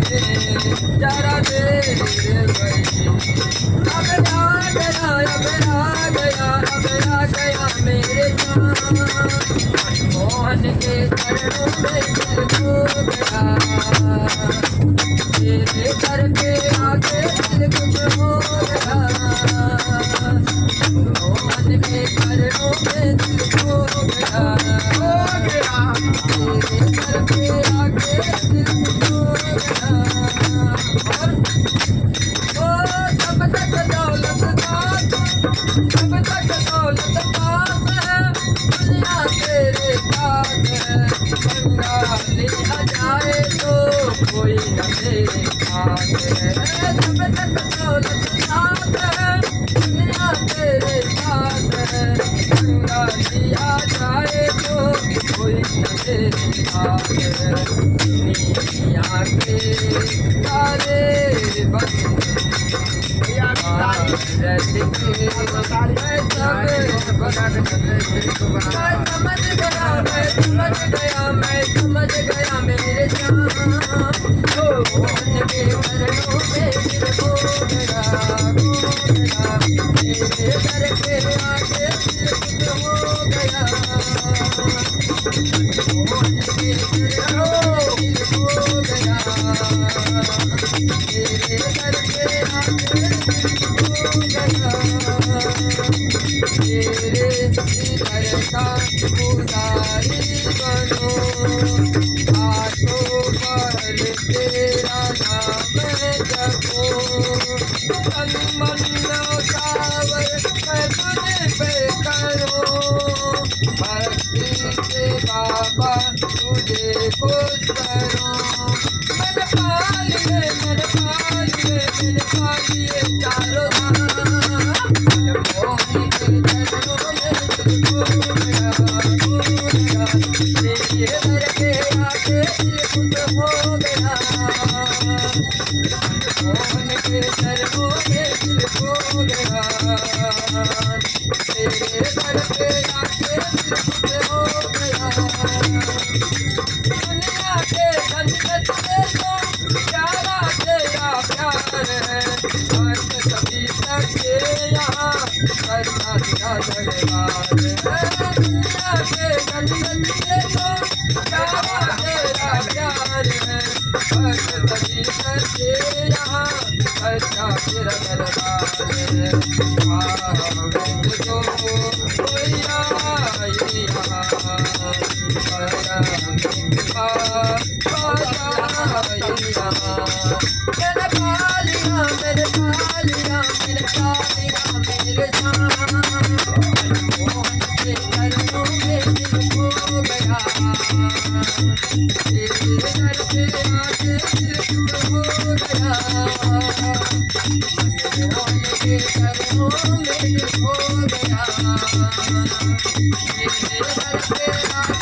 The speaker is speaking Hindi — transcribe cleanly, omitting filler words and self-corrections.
जरा देर गई अब आ गया मेरे जान मोहन के चरणों में दिल खो गया तेरे दर पे आके दिल कुछ हो गया मोहन के चरणों में दिल खो गया तेरे दर पे आके दिल कुछ हो गया ओ तब तक दौलत बात तब तक दौलत बात है दुनिया तेरे साथ है बंगाली आ जाए तो कोई न तेरे साथ है तब तक दौलत साथ है दुनिया तेरे साथ है बंगाली आ जाए तो कोई न तेरे साथ है दुनिया के सारे मैं समझ गया मेरे जान मोहन के चरणों में दिल खो गया मेरे दर पे आके दिल खुद हो गया मोहन के चरणों में दिल खो गया मेरे दर पे आके दिल खो गया तेरे दर का पुजारी बनो आठों पहर तेरा नाम जपो तन मन सावर मैं तुझे पे करो भक्ति से बाबा तुझे खुश करो मैंने पालिए चारों धाम मोहन के चरणों में दिल खो गया तेरे दर पे आके दिल खुद हो गया मोहन के चरणों में दिल खो गया तेरे दर पे आके दिल खुद हो गया दुनिया के झंझट से तो प्यारा तेरा प्यार है भक्त सभी सबके यहाँ करना तेरा दरबार है दुनिया के झंझट से तो प्यारा तेरा प्यार है भक्त सभी सबके यहाँ करना तेरा दरबार है तो कोई आए यहाँ मेरे पालिया मेरे जान मोहन के चरणों में दिल खो गया तेरे दर पे आके दिल खुद हो गया मोहन के चरणों में दिल खो गया तेरे दर पे आके